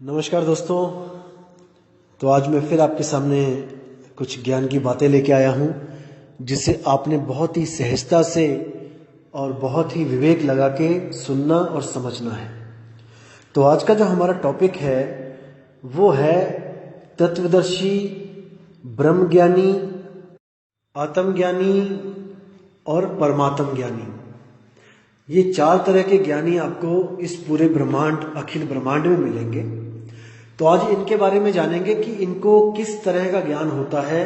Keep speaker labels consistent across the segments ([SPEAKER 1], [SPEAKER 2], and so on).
[SPEAKER 1] नमस्कार दोस्तों। तो आज मैं फिर आपके सामने कुछ ज्ञान की बातें लेके आया हूँ जिसे आपने बहुत ही सहजता से और बहुत ही विवेक लगा के सुनना और समझना है। तो आज का जो हमारा टॉपिक है वो है तत्वदर्शी, ब्रह्मज्ञानी, आत्मज्ञानी और परमात्म ज्ञानी। ये चार तरह के ज्ञानी आपको इस पूरे ब्रह्मांड, अखिल ब्रह्मांड में मिलेंगे। तो आज इनके बारे में जानेंगे कि इनको किस तरह का ज्ञान होता है।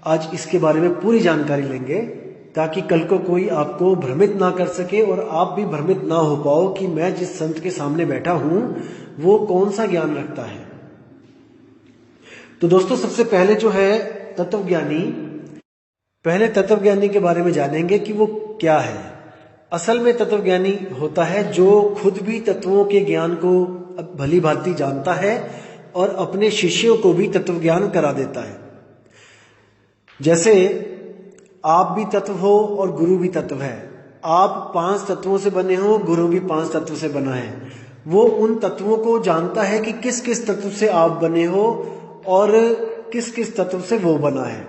[SPEAKER 1] आज इसके बारे में पूरी जानकारी लेंगे ताकि कल को कोई आपको भ्रमित ना कर सके और आप भी भ्रमित ना हो पाओ कि मैं जिस संत के सामने बैठा हूं वो कौन सा ज्ञान रखता है। तो दोस्तों, सबसे पहले जो है तत्वज्ञानी, पहले तत्वज्ञानी के बारे में जानेंगे कि वो क्या है। असल में तत्वज्ञानी होता है जो खुद भी तत्वों के ज्ञान को भली भांति जानता है और अपने शिष्यों को भी तत्वज्ञान करा देता है। जैसे आप भी तत्व हो और गुरु भी तत्व है। आप 5 तत्वों से बने हो, गुरु भी 5 तत्व से बना है। वो उन तत्वों को जानता है कि किस किस तत्व से आप बने हो और किस किस तत्व से वो बना है।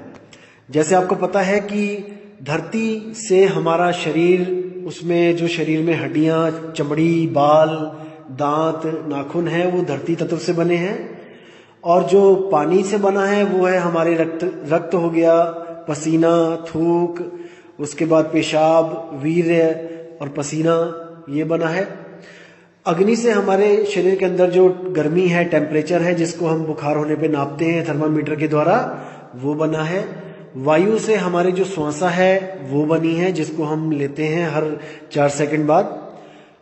[SPEAKER 1] जैसे आपको पता है कि धरती से हमारा शरीर, उसमें जो शरीर में हड्डियां, चमड़ी, बाल, दांत, नाखून है, वो धरती तत्व से बने हैं। और जो पानी से बना है वो है हमारे रक्त हो गया, पसीना, थूक, उसके बाद पेशाब, वीर्य और पसीना, ये बना है। अग्नि से हमारे शरीर के अंदर जो गर्मी है, टेम्परेचर है, जिसको हम बुखार होने पे नापते हैं थर्मामीटर के द्वारा, वो बना है। वायु से हमारी जो श्वासा है वो बनी है, जिसको हम लेते हैं हर 4 सेकंड बाद।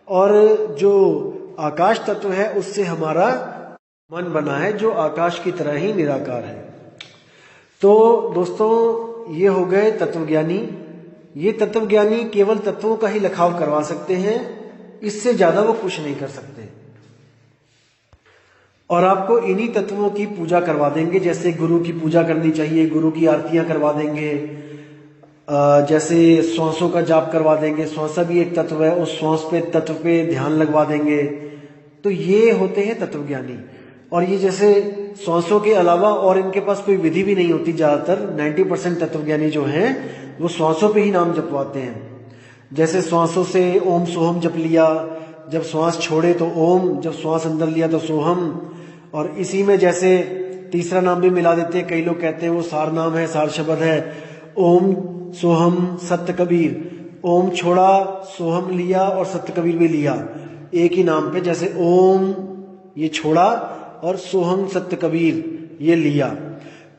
[SPEAKER 1] और जो आकाश तत्व है उससे हमारा मन बना है, जो आकाश की तरह ही निराकार है। तो दोस्तों, ये हो गए तत्वज्ञानी। ये तत्वज्ञानी केवल तत्वों का ही लखाव करवा सकते हैं, इससे ज्यादा वो कुछ नहीं कर सकते। और आपको इन्हीं तत्वों की पूजा करवा देंगे। जैसे गुरु की पूजा करनी चाहिए, गुरु की आरतियां करवा देंगे। जैसे श्वासों का जाप करवा देंगे, श्वासा भी एक तत्व है, उस श्वास पे तत्व पे ध्यान लगवा देंगे। तो ये होते हैं तत्वज्ञानी। और ये जैसे श्वासों के अलावा और इनके पास कोई विधि भी नहीं होती। ज्यादातर 90% तत्वज्ञानी जो हैं वो श्वासों पे ही नाम जपवाते हैं। जैसे श्वासों से ओम सोहम जप लिया, जब श्वास छोड़े तो ओम, जब श्वास अंदर लिया तो सोहम। और इसी में जैसे तीसरा नाम भी मिला देते हैं। कई लोग कहते हैं वो सार नाम है, सार शब्द है, ओम सोहम सत्य कबीर। ओम छोड़ा, सोहम लिया और सत्य कबीर भी लिया, एक ही नाम पे। जैसे ओम ये छोड़ा और सोहम सत्य कबीर ये लिया।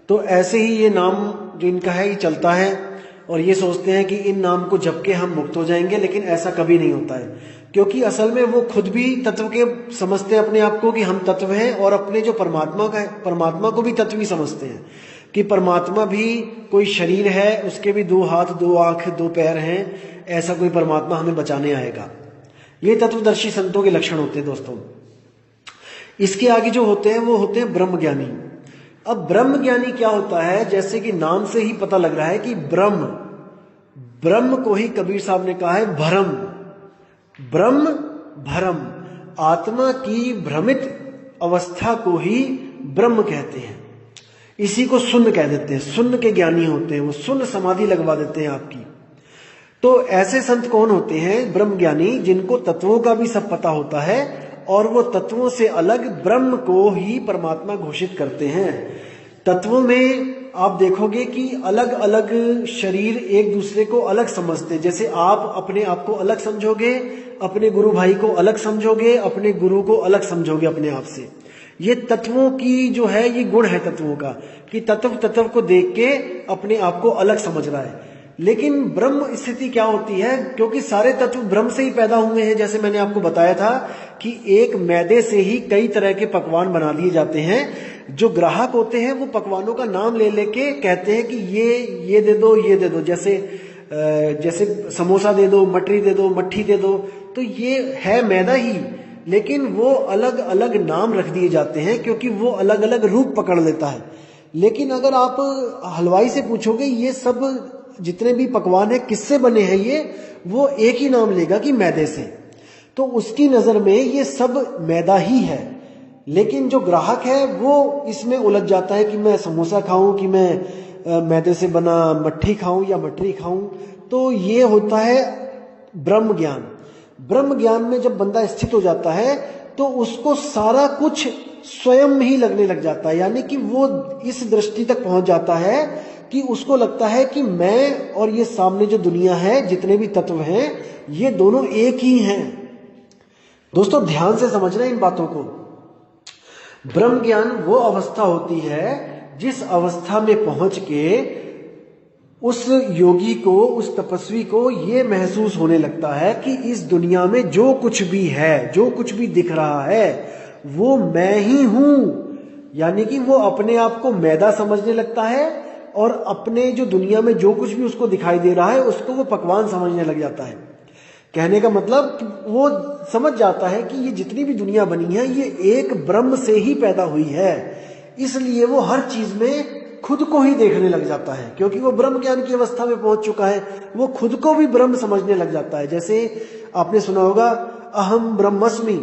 [SPEAKER 1] तो ऐसे ही ये नाम जो इनका है ये चलता है। और ये सोचते हैं कि इन नाम को जप के हम मुक्त हो जाएंगे, लेकिन ऐसा कभी नहीं होता है। क्योंकि असल में वो खुद भी तत्व के समझते हैं अपने आप को कि हम तत्व हैं, और अपने जो परमात्मा का है, परमात्मा को भी तत्व ही समझते हैं कि परमात्मा भी कोई शरीर है, उसके भी 2 हाथ, 2 आंख, 2 पैर हैं। ऐसा कोई परमात्मा हमें बचाने आएगा। ये तत्वदर्शी संतों के लक्षण होते हैं दोस्तों। इसके आगे जो होते हैं वो होते हैं ब्रह्मज्ञानी। अब ब्रह्मज्ञानी क्या होता है? जैसे कि नाम से ही पता लग रहा है कि ब्रह्म, ब्रह्म को ही कबीर साहब ने कहा है भरम, ब्रह्म भरम। आत्मा की भ्रमित अवस्था को ही ब्रह्म कहते हैं। इसी को शून्य कह देते हैं। शून्य के ज्ञानी होते हैं, वो शून्य समाधि लगवा देते हैं आपकी। तो ऐसे संत कौन होते हैं? ब्रह्मज्ञानी, जिनको तत्वों का भी सब पता होता है और वो तत्वों से अलग ब्रह्म को ही परमात्मा घोषित करते हैं। तत्वों में आप देखोगे कि अलग अलग शरीर एक दूसरे को अलग समझते हैं। जैसे आप अपने आप को अलग समझोगे, अपने गुरु भाई को अलग समझोगे, अपने गुरु को अलग समझोगे अपने आप से। ये तत्वों की जो है, ये गुण है तत्वों का कि तत्व को देख के अपने आप को अलग समझ रहा है। लेकिन ब्रह्म स्थिति क्या होती है? क्योंकि सारे तत्व ब्रह्म से ही पैदा हुए हैं। जैसे मैंने आपको बताया था कि एक मैदे से ही कई तरह के पकवान बना दिए जाते हैं। जो ग्राहक होते हैं वो पकवानों का नाम ले लेके कहते हैं कि ये दे दो, ये दे दो। जैसे समोसा दे दो, मटरी दे दो, मट्ठी दे दो। तो ये है मैदा ही, लेकिन वो अलग अलग नाम रख दिए जाते हैं क्योंकि वो अलग अलग रूप पकड़ लेता है। लेकिन अगर आप हलवाई से पूछोगे ये सब जितने भी पकवान है किससे बने हैं ये, वो एक ही नाम लेगा कि मैदे से। तो उसकी नजर में ये सब मैदा ही है। लेकिन जो ग्राहक है वो इसमें उलझ जाता है कि मैं समोसा खाऊं कि मैं मैदे से बना मट्ठी खाऊं या मठरी खाऊं। तो ये होता है ब्रह्म ज्ञान। ब्रह्म ज्ञान में जब बंदा स्थित हो जाता है तो उसको सारा कुछ स्वयं ही लगने लग जाता है, यानी कि वो इस दृष्टि तक पहुंच जाता है कि उसको लगता है कि मैं और ये सामने जो दुनिया है, जितने भी तत्व हैं, ये दोनों एक ही हैं। दोस्तों ध्यान से समझना इन बातों को। ब्रह्म ज्ञान वो अवस्था होती है जिस अवस्था में पहुंच के उस योगी को, उस तपस्वी को ये महसूस होने लगता है कि इस दुनिया में जो कुछ भी है, जो कुछ भी दिख रहा है, वो मैं ही हूं। यानी कि वो अपने आप को मैदा समझने लगता है और अपने जो दुनिया में जो कुछ भी उसको दिखाई दे रहा है उसको वो पकवान समझने लग जाता है। कहने का मतलब वो समझ जाता है कि ये जितनी भी दुनिया बनी है ये एक ब्रह्म से ही पैदा हुई है, इसलिए वो हर चीज में खुद को ही देखने लग जाता है, क्योंकि वो ब्रह्म ज्ञान की अवस्था में पहुंच चुका है। वो खुद को भी ब्रह्म समझने लग जाता है। जैसे आपने सुना होगा अहम ब्रह्मस्मि,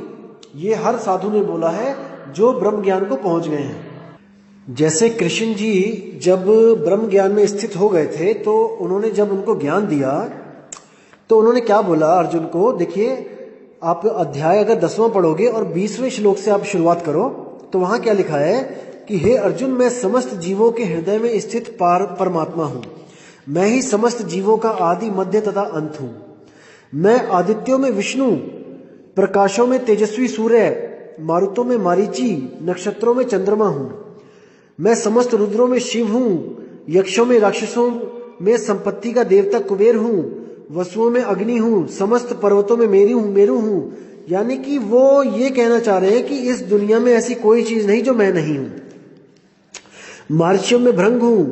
[SPEAKER 1] ये हर साधु ने बोला है जो ब्रह्म ज्ञान को पहुंच गए हैं। जैसे कृष्ण जी जब ब्रह्म ज्ञान में स्थित हो गए थे तो उन्होंने जब उनको ज्ञान दिया तो उन्होंने क्या बोला अर्जुन को, देखिए आप अध्याय अगर 10वां पढ़ोगे और 20वें श्लोक से आप शुरुआत करो तो वहां क्या लिखा है कि हे अर्जुन, मैं समस्त जीवों के हृदय में स्थित परमात्मा हूं। मैं ही समस्त जीवों का आदि मध्य तथा अंत हूं। मैं आदित्यों में विष्णु, प्रकाशों में तेजस्वी सूर्य, मारुतों में मारीची, नक्षत्रों में चंद्रमा हूं। मैं समस्त रुद्रों में शिव हूं, यक्षों में राक्षसों में संपत्ति का देवता कुबेर हूं, वसुओं में अग्नि हूं, समस्त पर्वतों में मेरू हूं। यानी कि वो ये कहना चाह रहे हैं कि इस दुनिया में ऐसी कोई चीज नहीं जो मैं नहीं हूं। महर्षियों में भृंग हूं,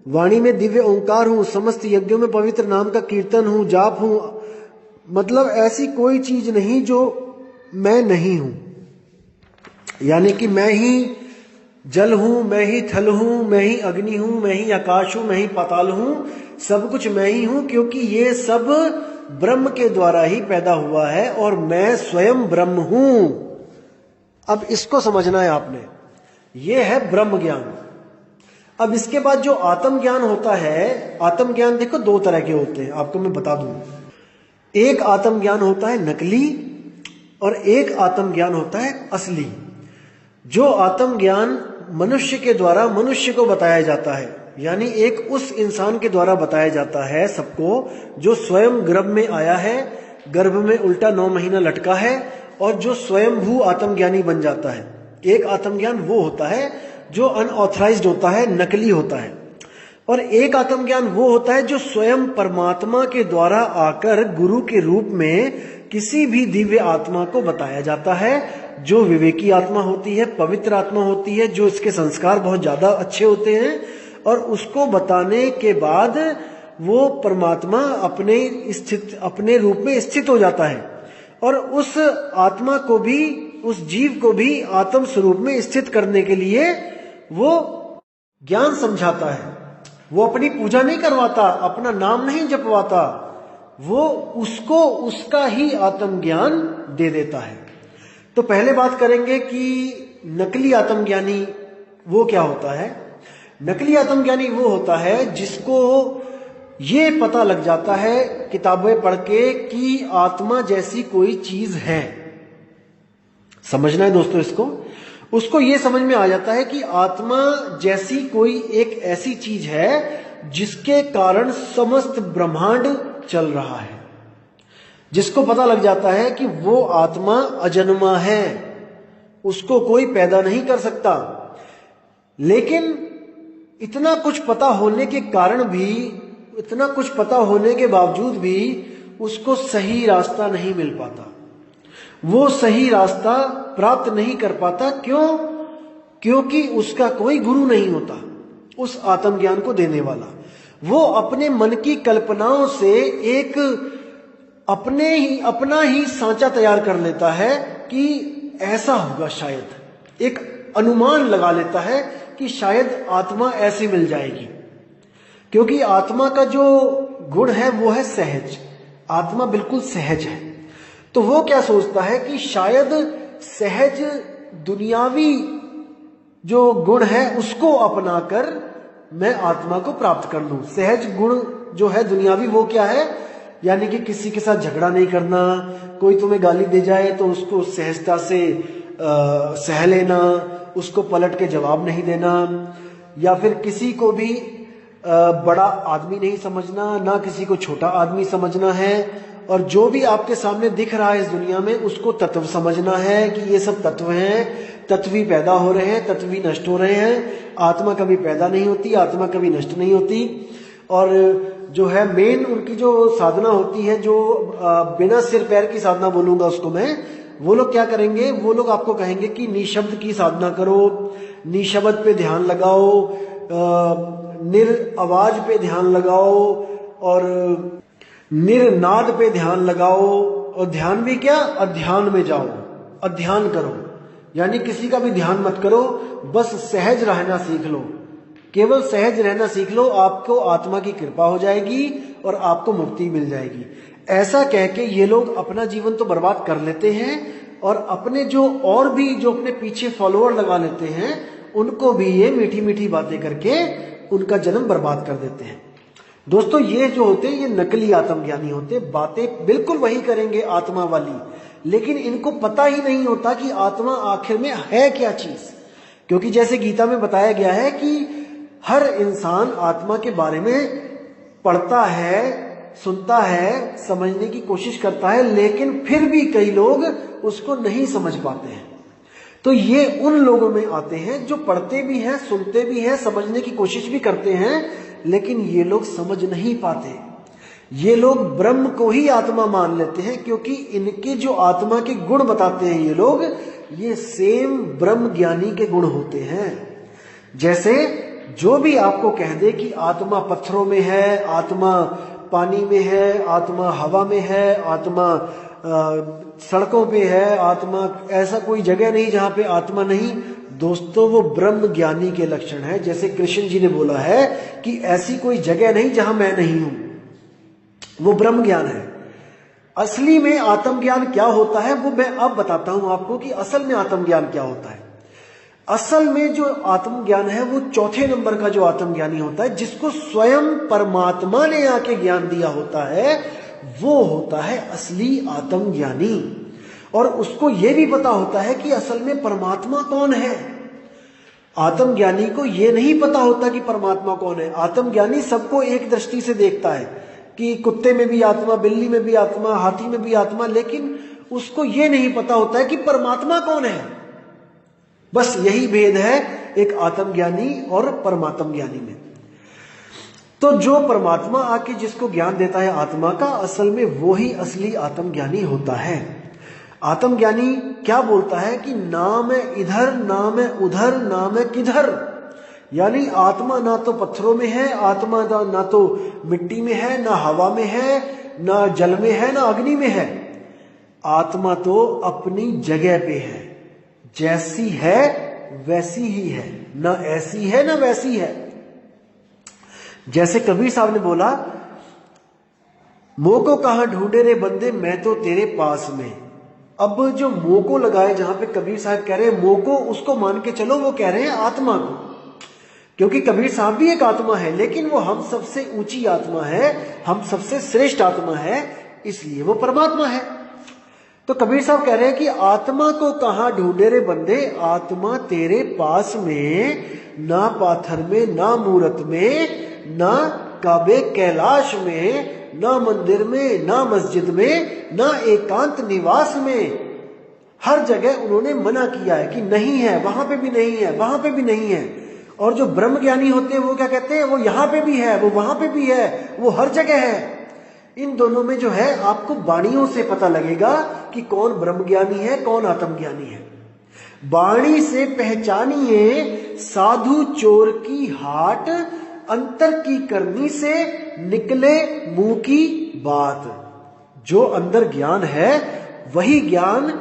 [SPEAKER 1] वाणी में दिव्य ओंकार हूं, समस्त यज्ञों में पवित्र नाम का कीर्तन हूं, जाप हूं। मतलब ऐसी कोई चीज नहीं जो मैं नहीं हूं। यानी कि मैं ही जल हूं, मैं ही थल हूं, मैं ही अग्नि हूं, मैं ही आकाश हूं, मैं ही पाताल हूं, सब कुछ मैं ही हूं, क्योंकि ये सब ब्रह्म के द्वारा ही पैदा हुआ है और मैं स्वयं ब्रह्म हूं। अब इसको समझना है आपने, ये है ब्रह्म ज्ञान। अब इसके बाद जो आत्म ज्ञान होता है, आत्म ज्ञान देखो दो तरह के होते हैं, आपको मैं बता दूं। एक आत्म ज्ञान होता है नकली और एक आत्म ज्ञान होता है असली। जो आत्म ज्ञान मनुष्य के द्वारा मनुष्य को बताया जाता है, यानी एक उस इंसान के द्वारा बताया जाता है सबको जो स्वयं गर्भ में आया है, गर्भ में उल्टा 9 महीना लटका है और जो स्वयंभू आत्मज्ञानी बन जाता है। एक आत्मज्ञान वो होता है जो अनऑथराइज्ड होता है, नकली होता है। और एक आत्मज्ञान वो होता है जो स्वयं परमात्मा के द्वारा आकर गुरु के रूप में किसी भी दिव्य आत्मा को बताया जाता है, जो विवेकी आत्मा होती है, पवित्र आत्मा होती है, जो इसके संस्कार बहुत ज्यादा अच्छे होते हैं। और उसको बताने के बाद वो परमात्मा अपने रूप में स्थित हो जाता है और उस आत्मा को भी, उस जीव को भी आत्म स्वरूप में स्थित करने के लिए वो ज्ञान समझाता है। वो अपनी पूजा नहीं करवाता, अपना नाम नहीं जपवाता, वो उसको उसका ही आत्म ज्ञान दे देता है। तो पहले बात करेंगे कि नकली आत्मज्ञानी वो क्या होता है। नकली आत्मज्ञानी वो होता है जिसको ये पता लग जाता है किताबें पढ़ के कि आत्मा जैसी कोई चीज है। समझना है दोस्तों इसको। उसको ये समझ में आ जाता है कि आत्मा जैसी कोई एक ऐसी चीज है जिसके कारण समस्त ब्रह्मांड चल रहा है। जिसको पता लग जाता है कि वो आत्मा अजन्मा है, उसको कोई पैदा नहीं कर सकता। लेकिन इतना कुछ पता होने के कारण भी, इतना कुछ पता होने के बावजूद भी उसको सही रास्ता नहीं मिल पाता, वो सही रास्ता प्राप्त नहीं कर पाता। क्यों? क्योंकि उसका कोई गुरु नहीं होता उस आत्मज्ञान को देने वाला। वो अपने मन की कल्पनाओं से एक अपना ही सांचा तैयार कर लेता है कि ऐसा होगा, शायद एक अनुमान लगा लेता है कि शायद आत्मा ऐसी मिल जाएगी। क्योंकि आत्मा का जो गुण है वो है सहज, आत्मा बिल्कुल सहज है। तो वो क्या सोचता है कि शायद सहज दुनियावी जो गुण है उसको अपनाकर मैं आत्मा को प्राप्त कर लूं। सहज गुण जो है दुनियावी वो क्या है, यानी कि किसी के साथ झगड़ा नहीं करना, कोई तुम्हें गाली दे जाए तो उसको सहजता से सह लेना, उसको पलट के जवाब नहीं देना, या फिर किसी को भी बड़ा आदमी नहीं समझना, ना किसी को छोटा आदमी समझना है, और जो भी आपके सामने दिख रहा है इस दुनिया में उसको तत्व समझना है कि ये सब तत्व हैं, तत्वी पैदा हो रहे हैं, तत्वी नष्ट हो रहे हैं, आत्मा कभी पैदा नहीं होती, आत्मा कभी नष्ट नहीं होती। और जो है मेन उनकी जो साधना होती है, जो बिना सिर पैर की साधना बोलूंगा उसको मैं, वो लोग क्या करेंगे, वो लोग आपको कहेंगे कि निशब्द की साधना करो, निशब्द पे ध्यान लगाओ, निर आवाज पे ध्यान लगाओ, और निर्नाद पे ध्यान लगाओ, और ध्यान भी क्या, अध्यान में जाओ, अध्यान करो, यानी किसी का भी ध्यान मत करो, बस सहज रहना सीख लो, केवल सहज रहना सीख लो, आपको आत्मा की कृपा हो जाएगी और आपको मुक्ति मिल जाएगी। ऐसा कह के ये लोग अपना जीवन तो बर्बाद कर लेते हैं, और अपने जो और भी जो अपने पीछे फॉलोअर लगा लेते हैं उनको भी ये मीठी मीठी बातें करके उनका जन्म बर्बाद कर देते हैं। दोस्तों ये जो होते हैं ये नकली आत्मज्ञानी होते, बातें बिल्कुल वही करेंगे आत्मा वाली, लेकिन इनको पता ही नहीं होता कि आत्मा आखिर में है क्या चीज। क्योंकि जैसे गीता में बताया गया है कि हर इंसान आत्मा के बारे में पढ़ता है, सुनता है, समझने की कोशिश करता है, लेकिन फिर भी कई लोग उसको नहीं समझ पाते हैं। तो ये उन लोगों में आते हैं जो पढ़ते भी हैं, सुनते भी हैं, समझने की कोशिश भी करते हैं, लेकिन ये लोग समझ नहीं पाते। ये लोग ब्रह्म को ही आत्मा मान लेते हैं, क्योंकि इनके जो आत्मा के गुण बताते हैं ये लोग, ये सेम ब्रह्म ज्ञानी के गुण होते हैं। जैसे जो भी आपको कह दे कि आत्मा पत्थरों में है, आत्मा पानी में है, आत्मा हवा में है, आत्मा सड़कों पे है, आत्मा, ऐसा कोई जगह नहीं जहां पे आत्मा नहीं। दोस्तों वो ब्रह्म ज्ञानी के लक्षण है। जैसे कृष्ण जी ने बोला है कि ऐसी कोई जगह नहीं जहां मैं नहीं हूं, वो ब्रह्म ज्ञान है। असली में आत्मज्ञान क्या होता है वो मैं अब बताता हूं आपको कि असल में आत्मज्ञान क्या होता है। असल में जो आत्मज्ञान है वो चौथे नंबर का जो आत्मज्ञानी होता है, जिसको स्वयं परमात्मा ने आके ज्ञान दिया होता है, वो होता है असली आत्मज्ञानी। और उसको ये भी पता होता है कि असल में परमात्मा कौन है। आत्मज्ञानी को ये नहीं पता होता कि परमात्मा कौन है। आत्मज्ञानी सबको एक दृष्टि से देखता है कि कुत्ते में भी आत्मा, बिल्ली में भी आत्मा, हाथी में भी आत्मा, लेकिन उसको ये नहीं पता होता है कि परमात्मा कौन है। बस यही भेद है एक आत्मज्ञानी और परमात्म ज्ञानी में। तो जो परमात्मा आके जिसको ज्ञान देता है आत्मा का, असल में वो ही असली आत्मज्ञानी होता है। आत्मज्ञानी क्या बोलता है कि ना मैं इधर, ना मैं उधर, ना मैं किधर। यानी आत्मा ना तो पत्थरों में है, आत्मा ना तो मिट्टी में है, ना हवा में है, ना जल में है, ना अग्नि में है। आत्मा तो अपनी जगह पे है, जैसी है वैसी ही है, ना ऐसी है ना वैसी है। जैसे कबीर साहब ने बोला, मोह को कहां ढूंढे रे बंदे, मैं तो तेरे पास में। अब जो मोह को लगाए, जहां पे कबीर साहब कह रहे हैं मोह को, उसको मान के चलो वो कह रहे हैं आत्मा को, क्योंकि कबीर साहब भी एक आत्मा है, लेकिन वो हम सबसे ऊंची आत्मा है, हम सबसे श्रेष्ठ आत्मा है, इसलिए वो परमात्मा है। तो कबीर साहब कह रहे हैं कि आत्मा को कहां ढूंढे रे बंदे, आत्मा तेरे पास में, ना पाथर में, ना मूरत में, ना काबे कैलाश में, ना मंदिर में, ना मस्जिद में, ना एकांत निवास में। हर जगह उन्होंने मना किया है कि नहीं है, वहां पे भी नहीं है, वहां पे भी नहीं है। और जो ब्रह्म ज्ञानी होते हैं वो क्या कहते हैं, वो यहां पे भी है, वो वहां पे भी है, वो हर जगह है। इन दोनों में जो है आपको वाणियों से पता लगेगा कि कौन ब्रह्म ज्ञानी है, कौन आत्मज्ञानी है। वाणी से पहचानिए साधु चोर की हाट, अंतर की करनी से निकले मुंह की बात। जो अंदर ज्ञान है वही ज्ञान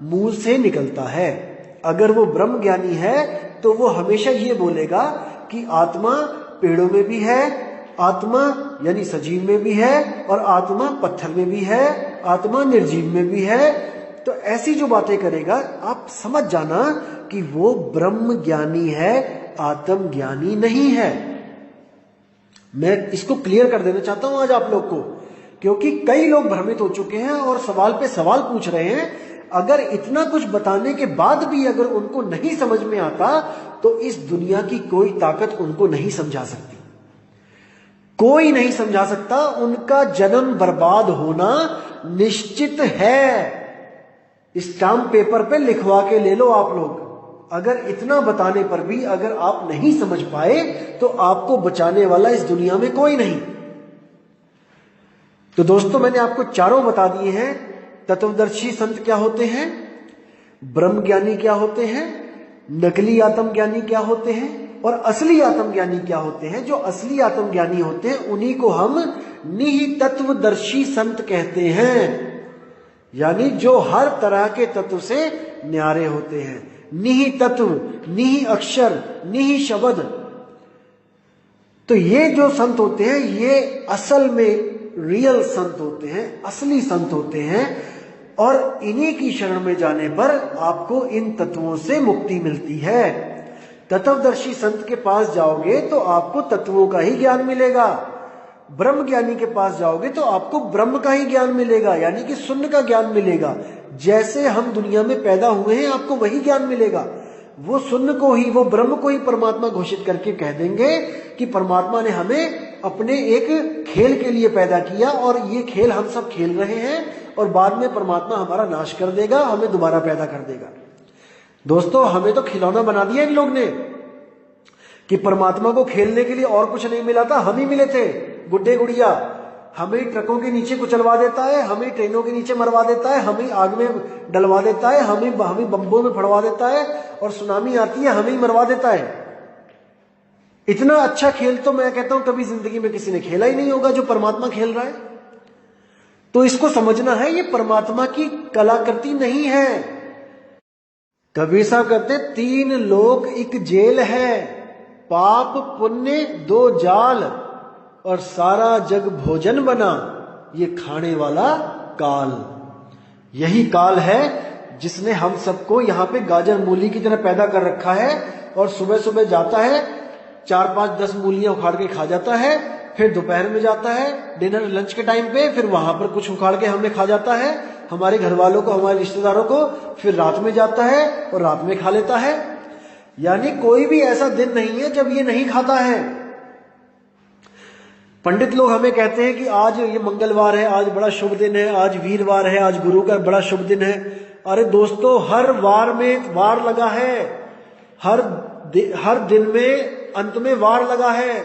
[SPEAKER 1] मुंह से निकलता है। अगर वो ब्रह्म ज्ञानी है तो वो हमेशा ये बोलेगा कि आत्मा पेड़ों में भी है, आत्मा यानी सजीव में भी है, और आत्मा पत्थर में भी है, आत्मा निर्जीव में भी है, तो ऐसी जो बातें करेगा आप समझ जाना कि वो ब्रह्म ज्ञानी है, आत्म ज्ञानी नहीं है। मैं इसको क्लियर कर देना चाहता हूं आज आप लोग को, क्योंकि कई लोग भ्रमित हो चुके हैं और सवाल पे सवाल पूछ रहे हैं। अगर इतना कुछ बताने के बाद भी अगर उनको नहीं समझ में आता तो इस दुनिया की कोई ताकत उनको नहीं समझा सकती, कोई नहीं समझा सकता। उनका जन्म बर्बाद होना निश्चित है। स्टाम्प पेपर पे लिखवा के ले लो आप लोग। अगर इतना बताने पर भी अगर आप नहीं समझ पाए तो आपको बचाने वाला इस दुनिया में कोई नहीं। तो दोस्तों मैंने आपको चारों बता दिए हैं। तत्वदर्शी संत क्या होते हैं, ब्रह्म ज्ञानी क्या होते हैं, नकली आत्मज्ञानी क्या होते हैं और असली आत्मज्ञानी क्या होते हैं। जो असली आत्मज्ञानी होते हैं उन्हीं को हम निहितत्वदर्शी संत कहते हैं, यानी जो हर तरह के तत्व से न्यारे होते हैं। निहि तत्व, निहि अक्षर, निहि शब्द। तो ये जो संत होते हैं ये असल में रियल संत होते हैं, असली संत होते हैं। और इन्हीं की शरण में जाने पर आपको इन तत्वों से मुक्ति मिलती है। तत्वदर्शी संत के पास जाओगे तो आपको तत्वों का ही ज्ञान मिलेगा। ब्रह्म ज्ञानी के पास जाओगे तो आपको ब्रह्म का ही ज्ञान मिलेगा, यानी कि शून्य का ज्ञान मिलेगा। जैसे हम दुनिया में पैदा हुए हैं आपको वही ज्ञान मिलेगा। वो शून्य को ही, वो ब्रह्म को ही परमात्मा घोषित करके कह देंगे कि परमात्मा ने हमें अपने एक खेल के लिए पैदा किया और ये खेल हम सब खेल रहे हैं और बाद में परमात्मा हमारा नाश कर देगा, हमें दोबारा पैदा कर देगा। दोस्तों हमें तो खिलौना बना दिया इन लोग ने कि परमात्मा को खेलने के लिए और कुछ नहीं मिला था, हम ही मिले थे गुड्डे गुड़िया। हमें ट्रकों के नीचे कुचलवा देता है, हमें ट्रेनों के नीचे मरवा देता है, हमें आग में डलवा देता है, हमें बम्बों में फड़वा देता है और सुनामी आती है हमें ही मरवा देता है। इतना अच्छा खेल तो मैं कहता हूं कभी जिंदगी में किसी ने खेला ही नहीं होगा जो परमात्मा खेल रहा है। तो इसको समझना है, ये परमात्मा की कलाकृति नहीं है। कबीर साहब कहते 3 लोक एक जेल है, पाप पुण्य 2 जाल और सारा जग भोजन बना, ये खाने वाला काल। यही काल है जिसने हम सबको यहाँ पे गाजर मूली की तरह पैदा कर रखा है और सुबह सुबह जाता है 4-5-10 मूलियां उखाड़ के खा जाता है, फिर दोपहर में जाता है डिनर लंच के टाइम पे, फिर वहां पर कुछ उखाड़ के हमें खा जाता है, हमारे घर वालों को, हमारे रिश्तेदारों को, फिर रात में जाता है और रात में खा लेता है। यानी कोई भी ऐसा दिन नहीं है जब ये नहीं खाता है। पंडित लोग हमें कहते हैं कि आज ये मंगलवार है, आज बड़ा शुभ दिन है, आज वीरवार है, आज गुरु का बड़ा शुभ दिन है। अरे दोस्तों हर वार में वार लगा है, हर दिन में अंत में वार लगा है।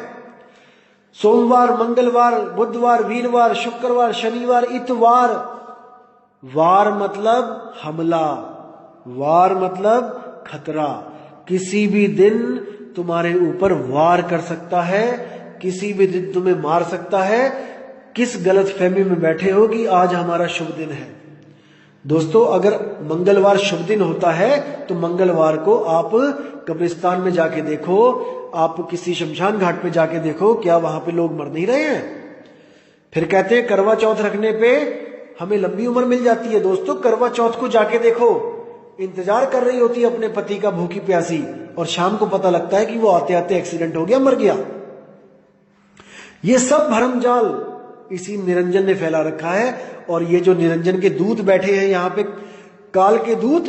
[SPEAKER 1] सोमवार, मंगलवार, बुधवार, वीरवार, शुक्रवार, शनिवार, इतवार। वार मतलब हमला, वार मतलब खतरा। किसी भी दिन तुम्हारे ऊपर वार कर सकता है, किसी भी दिन तुम्हें मार सकता है। किस गलत फहमी में बैठे हो कि आज हमारा शुभ दिन है। दोस्तों अगर मंगलवार शुभ दिन होता है तो मंगलवार को आप कब्रिस्तान में जाके देखो, आप किसी शमशान घाट पे जाके देखो, क्या वहां पे लोग मर नहीं रहे हैं। फिर कहते हैं करवा चौथ रखने पे हमें लंबी उम्र मिल जाती है। दोस्तों करवा चौथ को जाके देखो, इंतजार कर रही होती है अपने पति का भूखी प्यासी और शाम को पता लगता है कि वो आते आते एक्सीडेंट हो गया, मर गया। ये सब भरमजाल इसी निरंजन ने फैला रखा है। और ये जो निरंजन के दूत बैठे हैं यहाँ पे, काल के दूत,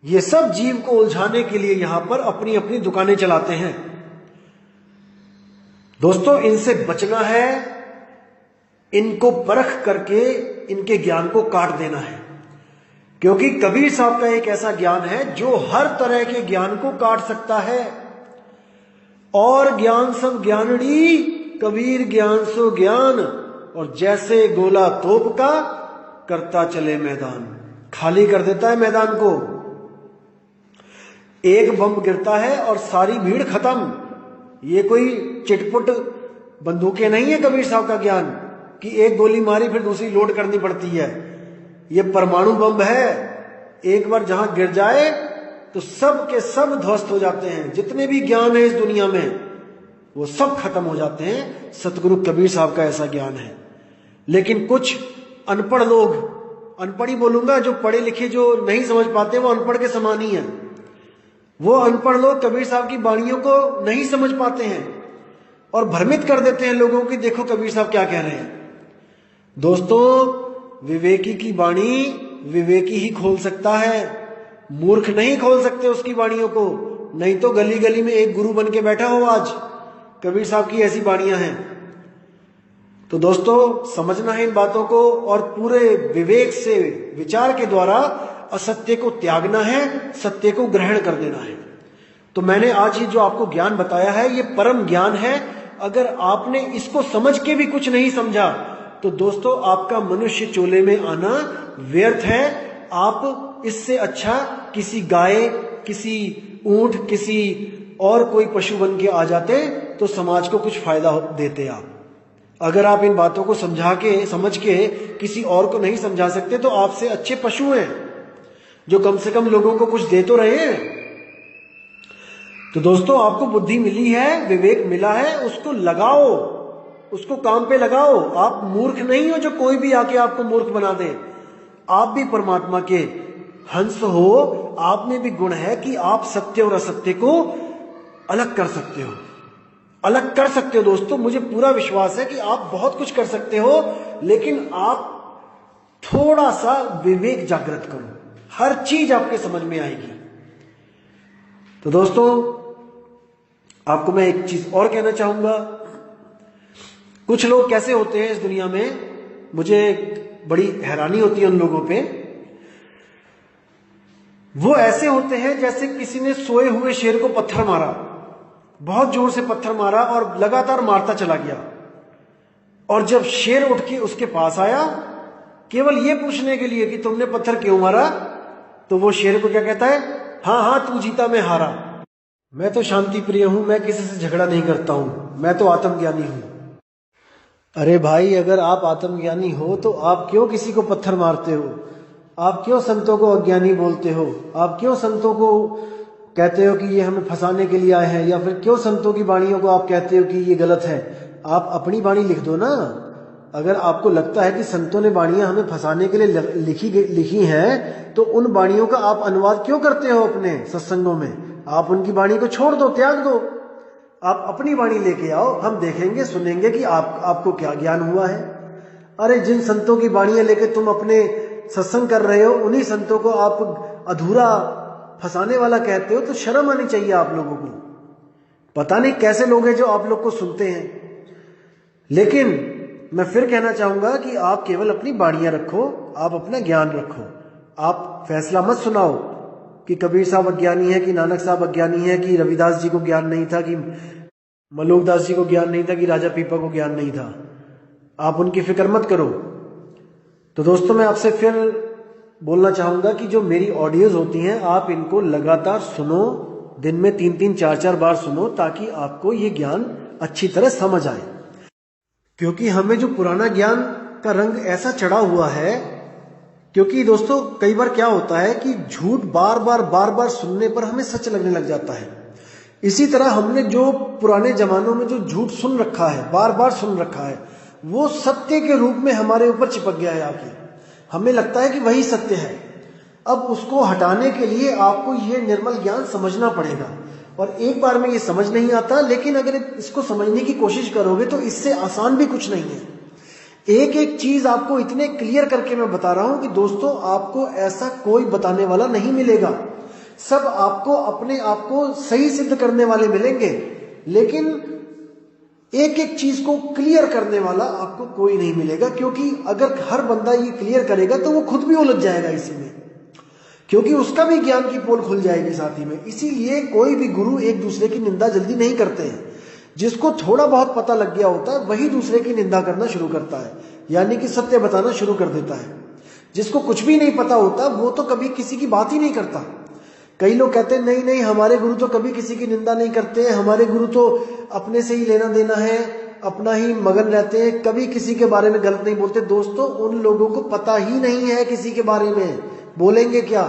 [SPEAKER 1] ये सब जीव को उलझाने के लिए यहां पर अपनी अपनी दुकानें चलाते हैं। दोस्तों इनसे बचना है, इनको परख करके इनके ज्ञान को काट देना है। क्योंकि कबीर साहब का एक ऐसा ज्ञान है जो हर तरह के ज्ञान को काट सकता है। और ज्ञान सब ज्ञानड़ी, कबीर ज्ञान सो ज्ञान, और जैसे गोला तोप का करता चले मैदान, खाली कर देता है मैदान को। एक बम गिरता है और सारी भीड़ खत्म। ये कोई चिटपुट बंदूकें नहीं है कबीर साहब का ज्ञान कि एक गोली मारी फिर दूसरी लोड करनी पड़ती है। ये परमाणु बम है, एक बार जहां गिर जाए तो सब के सब ध्वस्त हो जाते हैं। जितने भी ज्ञान है इस दुनिया में वो सब खत्म हो जाते हैं। सतगुरु कबीर साहब का ऐसा ज्ञान है। लेकिन कुछ अनपढ़ लोग अनपढ़ ही बोलूंगा, जो पढ़े लिखे जो नहीं समझ पाते वो अनपढ़ के समान ही है। वो अनपढ़ लोग कबीर साहब की वाणियों को नहीं समझ पाते हैं और भ्रमित कर देते हैं लोगों की, देखो कबीर साहब क्या कह रहे हैं। दोस्तों, विवेकी की वाणी विवेकी ही खोल सकता है, मूर्ख नहीं खोल सकते उसकी वाणियों को। नहीं तो गली गली में एक गुरु बन के बैठा हो आज। कबीर साहब की ऐसी वाणियां हैं। तो दोस्तों, समझना है इन बातों को और पूरे विवेक से विचार के द्वारा असत्य को त्यागना है, सत्य को ग्रहण कर देना है। तो मैंने आज ये जो आपको ज्ञान बताया है ये परम ज्ञान है। अगर आपने इसको समझ के भी कुछ नहीं समझा तो दोस्तों आपका मनुष्य चोले में आना व्यर्थ है। आप इससे अच्छा किसी गाय, किसी ऊंट, किसी और कोई पशु बन के आ जाते तो समाज को कुछ फायदा देते आप। अगर आप इन बातों को समझ के किसी और को नहीं समझा सकते तो आपसे अच्छे पशु हैं जो कम से कम लोगों को कुछ दे तो रहे हैं। तो दोस्तों, आपको बुद्धि मिली है, विवेक मिला है, उसको लगाओ, उसको काम पे लगाओ। आप मूर्ख नहीं हो जो कोई भी आके आपको मूर्ख बना दे। आप भी परमात्मा के हंस हो, आप में भी गुण है कि आप सत्य और असत्य को अलग कर सकते हो, अलग कर सकते हो। दोस्तों, मुझे पूरा विश्वास है कि आप बहुत कुछ कर सकते हो, लेकिन आप थोड़ा सा विवेक जागृत करो, हर चीज आपके समझ में आएगी। तो दोस्तों, आपको मैं एक चीज और कहना चाहूंगा। कुछ लोग कैसे होते हैं इस दुनिया में, मुझे बड़ी हैरानी होती है उन लोगों पे। वो ऐसे होते हैं जैसे किसी ने सोए हुए शेर को पत्थर मारा, बहुत जोर से पत्थर मारा और लगातार मारता चला गया, और जब शेर उठ के उसके पास आया केवल ये पूछने के लिए कि तुमने पत्थर क्यों मारा, तो वो शेर को क्या कहता है, हाँ हाँ तू जीता मैं हारा, मैं तो शांति प्रिय हूं, मैं किसी से झगड़ा नहीं करता हूं, मैं तो आत्मज्ञानी हूं। अरे भाई, अगर आप आत्मज्ञानी हो तो आप क्यों किसी को पत्थर मारते हो? आप क्यों संतों को अज्ञानी बोलते हो? आप क्यों संतों को कहते हो कि ये हमें फंसाने के लिए आए हैं? या फिर क्यों संतों की वाणियों को आप कहते हो कि ये गलत है? आप अपनी वाणी लिख दो ना। अगर आपको लगता है कि संतों ने वाणियां हमें फंसाने के लिए लिखी हैं, तो उन वाणियों का आप अनुवाद क्यों करते हो अपने सत्संगों में? आप उनकी वाणी को छोड़ दो, त्याग दो। आप अपनी वाणी लेके आओ, हम देखेंगे, सुनेंगे कि आपको क्या ज्ञान हुआ है। अरे, जिन संतों की वाणियां लेके तुम अपने सत्संग कर रहे हो, उन्हीं संतों को आप अधूरा फंसाने वाला कहते हो, तो शर्म आनी चाहिए आप लोगों को। पता नहीं कैसे लोग हैं जो आप लोग को सुनते हैं। लेकिन मैं फिर कहना चाहूंगा कि आप केवल अपनी वाणियां रखो, आप अपना ज्ञान रखो। आप फैसला मत सुनाओ कि कबीर साहब अज्ञानी है, कि नानक साहब अज्ञानी है, कि रविदास जी को ज्ञान नहीं था, कि मलोकदास जी को ज्ञान नहीं था, कि राजा पीपा को ज्ञान नहीं था। आप उनकी फिक्र मत करो। तो दोस्तों, मैं आपसे फिर बोलना चाहूंगा कि जो मेरी ऑडियोज होती हैं, आप इनको लगातार सुनो, दिन में 3-3, 4-4 बार सुनो, ताकि आपको ये ज्ञान अच्छी तरह समझ आए। क्योंकि हमें जो पुराना ज्ञान का रंग ऐसा चढ़ा हुआ है, क्योंकि दोस्तों कई बार क्या होता है कि झूठ बार बार सुनने पर हमें सच लगने लग जाता है। इसी तरह हमने जो पुराने जमानों में जो झूठ सुन रखा है, बार बार सुन रखा है, वो सत्य के रूप में हमारे ऊपर चिपक गया है आके। हमें लगता है कि वही सत्य है। अब उसको हटाने के लिए आपको ये निर्मल ज्ञान समझना पड़ेगा, और एक बार में ये समझ नहीं आता, लेकिन अगर इसको समझने की कोशिश करोगे तो इससे आसान भी कुछ नहीं है। एक एक चीज आपको इतने क्लियर करके मैं बता रहा हूं कि दोस्तों आपको ऐसा कोई बताने वाला नहीं मिलेगा। सब आपको अपने आप को सही सिद्ध करने वाले मिलेंगे, लेकिन एक एक चीज को क्लियर करने वाला आपको कोई नहीं मिलेगा। क्योंकि अगर हर बंदा ये क्लियर करेगा तो वो खुद भी उलझ जाएगा इसी में, क्योंकि उसका भी ज्ञान की पोल खुल जाएगी साथ ही में। इसीलिए कोई भी गुरु एक दूसरे की निंदा जल्दी नहीं करते हैं। जिसको थोड़ा बहुत पता लग गया होता है वही दूसरे की निंदा करना शुरू करता है, यानी कि सत्य बताना शुरू कर देता है। जिसको कुछ भी नहीं पता होता वो तो कभी किसी की बात ही नहीं करता। कई लोग कहते हैं नहीं नहीं, हमारे गुरु तो कभी किसी की निंदा नहीं करते, हमारे गुरु तो अपने से ही लेना देना है, अपना ही मगन रहते हैं, कभी किसी के बारे में गलत नहीं बोलते। दोस्तों, उन लोगों को पता ही नहीं है किसी के बारे में, बोलेंगे क्या?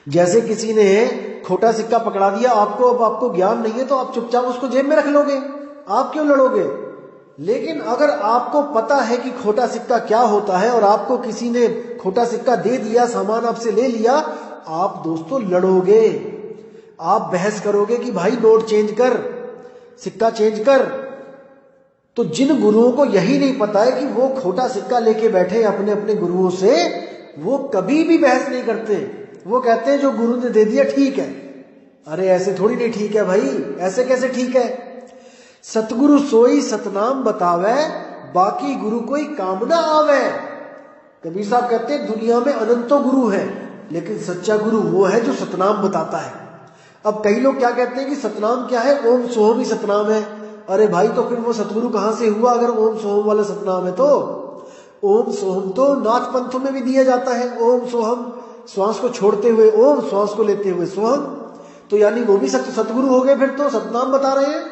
[SPEAKER 1] जैसे किसी ने खोटा सिक्का पकड़ा दिया आपको, अब आपको ज्ञान नहीं है तो आप चुपचाप उसको जेब में रख लोगे, आप क्यों लड़ोगे? लेकिन अगर आपको पता है कि खोटा सिक्का क्या होता है और आपको किसी ने खोटा सिक्का दे दिया, सामान आपसे ले लिया, आप दोस्तों लड़ोगे, आप बहस करोगे कि भाई नोट चेंज कर, सिक्का चेंज कर। तो जिन गुरुओं को यही नहीं पता है कि वो खोटा सिक्का लेके बैठे अपने अपने गुरुओं से, वो कभी भी बहस नहीं करते। वो कहते हैं जो गुरु ने दे दिया ठीक है। अरे ऐसे थोड़ी नहीं ठीक है भाई, ऐसे कैसे ठीक है। सतगुरु सोई सतनाम बतावे, बाकी गुरु कोई काम ना आवे। कबीर साहब कहते हैं दुनिया में अनंतों गुरु है, लेकिन सच्चा गुरु वो है जो सतनाम बताता है। अब कई लोग क्या कहते हैं कि सतनाम क्या है, ओम सोहम ही सतनाम है। अरे भाई तो फिर वो सतगुरु कहां से हुआ अगर ओम सोहम वाला सतनाम है तो? ओम सोहम तो नाथ पंथों में भी दिया जाता है। ओम सोहम, श्वास को छोड़ते हुए ओम, श्वास को लेते हुए सोहम, तो यानी वो भी सतगुरु हो गए, फिर तो सतनाम बता रहे हैं।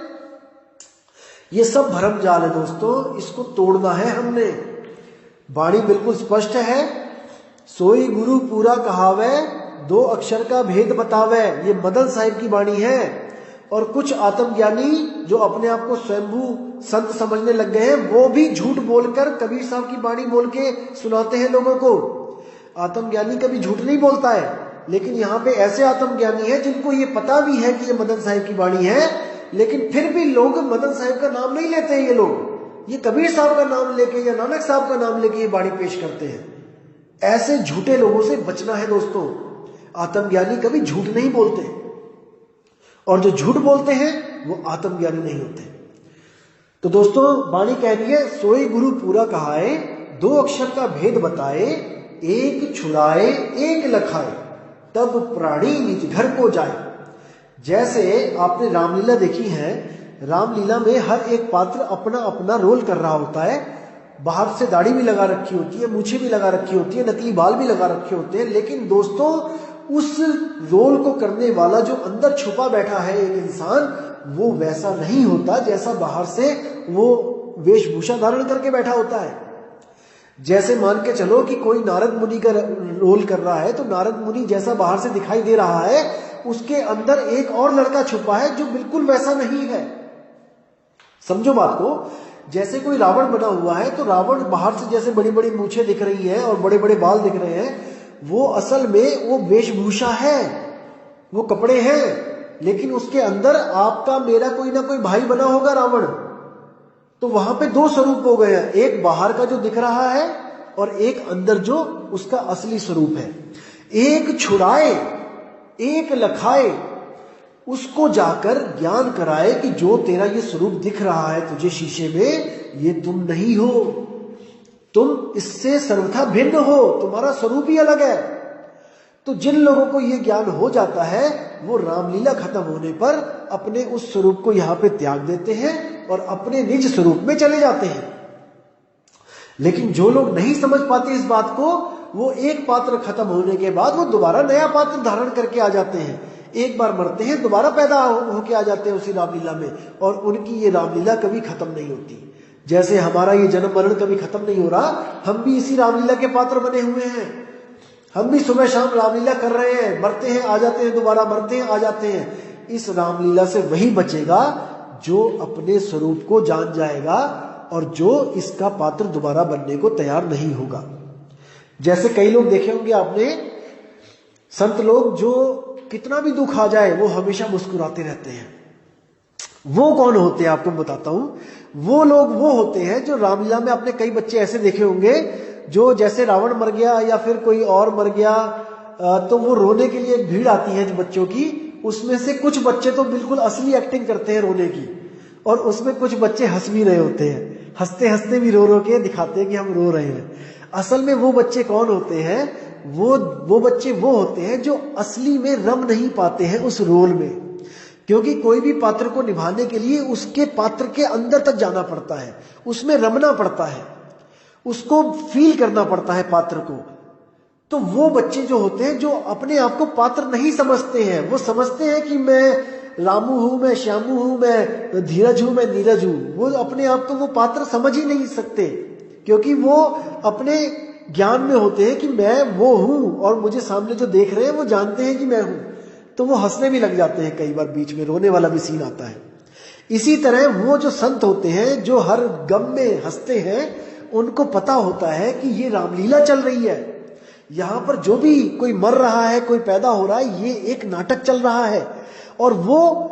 [SPEAKER 1] ये सब भ्रम जाल है दोस्तों, इसको तोड़ना है हमने। वाणी बिल्कुल स्पष्ट है, सोई गुरु पूरा कहावे, दो अक्षर का भेद बतावे। ये मदन साहिब की वाणी है। और कुछ आत्मज्ञानी जो अपने आप को स्वयंभू संत समझने लग गए हैं, वो भी झूठ बोलकर कबीर साहब की वाणी बोल के सुनाते हैं लोगों को। आत्मज्ञानी कभी झूठ नहीं बोलता है, लेकिन यहाँ पे ऐसे आत्मज्ञानी है जिनको ये पता भी है कि ये मदन साहिब की वाणी है, लेकिन फिर भी लोग मदन साहिब का नाम नहीं लेते हैं। ये लोग ये कबीर साहब का नाम लेके या नानक साहब का नाम लेके ये वाणी पेश करते हैं। ऐसे झूठे लोगों से बचना है दोस्तों। आत्मज्ञानी कभी झूठ नहीं बोलते, और जो झूठ बोलते हैं वो आत्मज्ञानी नहीं होते। तो दोस्तों वाणी कह रही है, सोई गुरु पूरा कहाए, दो अक्षर का भेद बताए, एक छुड़ाए एक लखाए, तब प्राणी निज घर को जाए। जैसे आपने रामलीला देखी है, रामलीला में हर एक पात्र अपना अपना रोल कर रहा होता है। बाहर से दाढ़ी भी लगा रखी होती है, मूछें भी लगा रखी होती है, नकली बाल भी लगा रखे होते हैं, लेकिन दोस्तों उस रोल को करने वाला जो अंदर छुपा बैठा है एक इंसान, वो वैसा नहीं होता जैसा बाहर से वो वेशभूषा धारण करके बैठा होता है। जैसे मान के चलो कि कोई नारद मुनि का रोल कर रहा है, तो नारद मुनि जैसा बाहर से दिखाई दे रहा है, उसके अंदर एक और लड़का छुपा है जो बिल्कुल वैसा नहीं है। समझो बात को। जैसे कोई रावण बना हुआ है, तो रावण बाहर से जैसे बड़ी बड़ी मूछें दिख रही है और बड़े बड़े बाल दिख रहे हैं, वो असल में वो वेशभूषा है, वो कपड़े हैं, लेकिन उसके अंदर आपका मेरा कोई ना कोई भाई बना होगा रावण। तो वहां पे दो स्वरूप हो गए हैं, एक बाहर का जो दिख रहा है और एक अंदर जो उसका असली स्वरूप है। एक छुड़ाए एक लखाए, उसको जाकर ज्ञान कराए कि जो तेरा ये स्वरूप दिख रहा है तुझे शीशे में, ये तुम नहीं हो, तुम इससे सर्वथा भिन्न हो, तुम्हारा स्वरूप ही अलग है। तो जिन लोगों को ये ज्ञान हो जाता है, वो रामलीला खत्म होने पर अपने उस स्वरूप को यहाँ पे त्याग देते हैं और अपने निज स्वरूप में चले जाते हैं। लेकिन जो लोग नहीं समझ पाते इस बात को, वो एक पात्र खत्म होने के बाद वो दोबारा नया पात्र धारण करके आ जाते हैं। एक बार मरते हैं, दोबारा पैदा होके आ जाते हैं उसी रामलीला में, और उनकी ये रामलीला कभी खत्म नहीं होती। जैसे हमारा ये जन्म मरण कभी खत्म नहीं हो रहा, हम भी इसी रामलीला के पात्र बने हुए हैं। हम भी सुबह शाम रामलीला कर रहे हैं, मरते हैं आ जाते हैं, दोबारा मरते हैं आ जाते हैं। इस रामलीला से वही बचेगा जो अपने स्वरूप को जान जाएगा और जो इसका पात्र दोबारा बनने को तैयार नहीं होगा। जैसे कई लोग देखे होंगे आपने, संत लोग जो कितना भी दुख आ जाए वो हमेशा मुस्कुराते रहते हैं। वो कौन होते हैं आपको बताता हूं। वो लोग वो होते हैं जो रामलीला में आपने कई बच्चे ऐसे देखे होंगे जो जैसे रावण मर गया या फिर कोई और मर गया, तो वो रोने के लिए एक भीड़ आती है बच्चों की। उसमें से कुछ बच्चे तो बिल्कुल असली एक्टिंग करते हैं रोने की, और उसमें कुछ बच्चे हंस भी रहे होते हैं, हंसते हंसते भी रो रो के दिखाते हैं कि हम रो रहे हैं। असल में वो बच्चे कौन होते हैं? वो बच्चे वो होते हैं जो असली में रम नहीं पाते हैं उस रोल में। क्योंकि कोई भी पात्र को निभाने के लिए उसके पात्र के अंदर तक जाना पड़ता है, उसमें रमना पड़ता है, उसको फील करना पड़ता है पात्र को। तो वो बच्चे जो होते हैं जो अपने आप को पात्र नहीं समझते हैं, वो समझते हैं कि मैं रामू हूं, मैं श्यामू हूं, मैं धीरज हूं, मैं नीरज हूं। वो अपने आप को वो पात्र समझ ही नहीं सकते, क्योंकि वो अपने ज्ञान में होते हैं कि मैं वो हूं और मुझे सामने जो देख रहे हैं वो जानते हैं कि मैं हूं। तो वो हंसने भी लग जाते हैं, कई बार बीच में रोने वाला भी सीन आता है। इसी तरह वो जो संत होते हैं जो हर गम में हंसते हैं, उनको पता होता है कि ये रामलीला चल रही है, यहां पर जो भी कोई मर रहा है, कोई पैदा हो रहा है, ये एक नाटक चल रहा है। और वो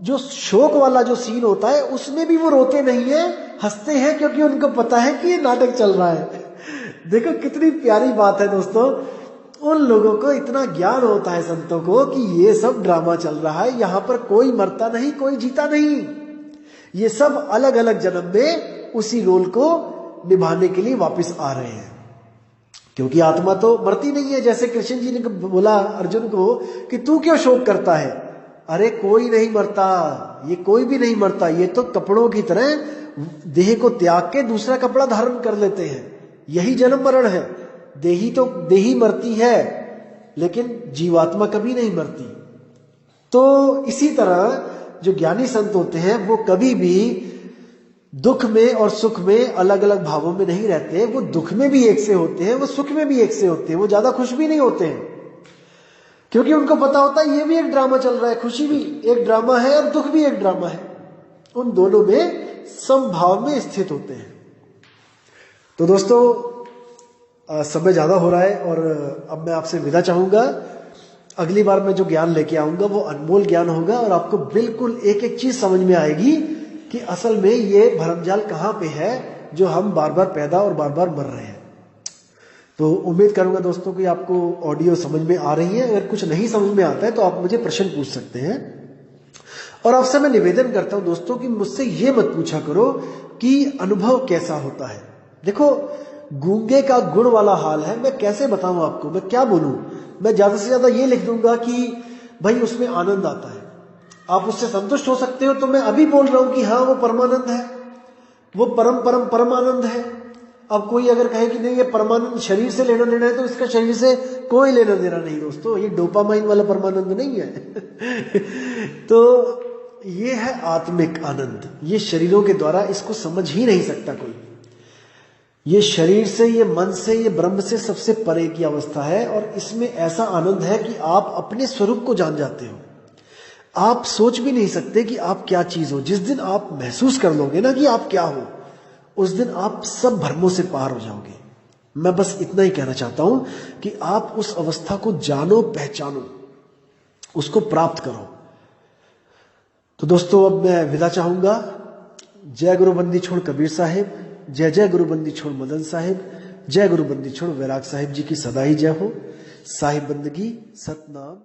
[SPEAKER 1] जो शोक वाला जो सीन होता है उसमें भी वो रोते नहीं है, हंसते हैं, क्योंकि उनको पता है कि ये नाटक चल रहा है। देखो कितनी प्यारी बात है दोस्तों, उन लोगों को इतना ज्ञान होता है संतों को कि ये सब ड्रामा चल रहा है, यहां पर कोई मरता नहीं, कोई जीता नहीं, ये सब अलग अलग जन्म में उसी रोल को निभाने के लिए वापस आ रहे हैं। क्योंकि आत्मा तो मरती नहीं है। जैसे कृष्ण जी ने बोला अर्जुन को कि तू क्यों शोक करता है, अरे कोई नहीं मरता, ये कोई भी नहीं मरता, ये तो कपड़ों की तरह देह को त्याग के दूसरा कपड़ा धारण कर लेते हैं, यही जन्म मरण है। देही मरती है लेकिन जीवात्मा कभी नहीं मरती। तो इसी तरह जो ज्ञानी संत होते हैं वो कभी भी दुख में और सुख में अलग अलग भावों में नहीं रहते, वो दुख में भी एक से होते हैं, वो सुख में भी एक से होते हैं, वो ज्यादा खुश भी नहीं होते हैं, क्योंकि उनको पता होता है ये भी एक ड्रामा चल रहा है, खुशी भी एक ड्रामा है और दुख भी एक ड्रामा है, उन दोनों में समभाव में स्थित होते हैं। तो दोस्तों समय ज्यादा हो रहा है और अब मैं आपसे विदा चाहूंगा। अगली बार मैं जो ज्ञान लेके आऊंगा वो अनमोल ज्ञान होगा और आपको बिल्कुल एक एक चीज समझ में आएगी कि असल में ये भरमजाल कहाँ पे है जो हम बार बार पैदा और बार बार मर रहे हैं। तो उम्मीद करूंगा दोस्तों कि आपको ऑडियो समझ में आ रही है। अगर कुछ नहीं समझ में आता है तो आप मुझे प्रश्न पूछ सकते हैं। और आपसे मैं निवेदन करता हूं दोस्तों कि मुझसे ये मत पूछा करो कि अनुभव कैसा होता है। देखो गूंगे का गुण वाला हाल है, मैं कैसे बताऊं आपको, मैं क्या बोलूं, मैं ज्यादा से ज्यादा ये लिख दूंगा कि भाई उसमें आनंद आता है, आप उससे संतुष्ट हो सकते हो। तो मैं अभी बोल रहा हूं कि हाँ वो परमानंद है, वो परम आनंद है। अब कोई अगर कहे कि नहीं ये परमानंद शरीर से लेना देना है तो इसका शरीर से कोई लेना देना नहीं दोस्तों, ये डोपामाइन वाला परमानंद नहीं है। तो ये है आत्मिक आनंद, ये शरीरों के द्वारा इसको समझ ही नहीं सकता कोई। ये शरीर से, ये मन से, ये ब्रह्म से सबसे परे की अवस्था है और इसमें ऐसा आनंद है कि आप अपने स्वरूप को जान जाते हो। आप सोच भी नहीं सकते कि आप क्या चीज हो। जिस दिन आप महसूस कर लोगे ना कि आप क्या हो, उस दिन आप सब भ्रमों से पार हो जाओगे। मैं बस इतना ही कहना चाहता हूं कि आप उस अवस्था को जानो, पहचानो, उसको प्राप्त करो। तो दोस्तों अब मैं विदा चाहूंगा। जय गुरु बंदी छोड़ कबीर साहिब, जय जय गुरु बंदी छोड़ मदन साहिब, जय गुरु बंदी छोड़ वैराग साहिब जी की सदा ही जय हो। साहिब बंदगी सतनाम।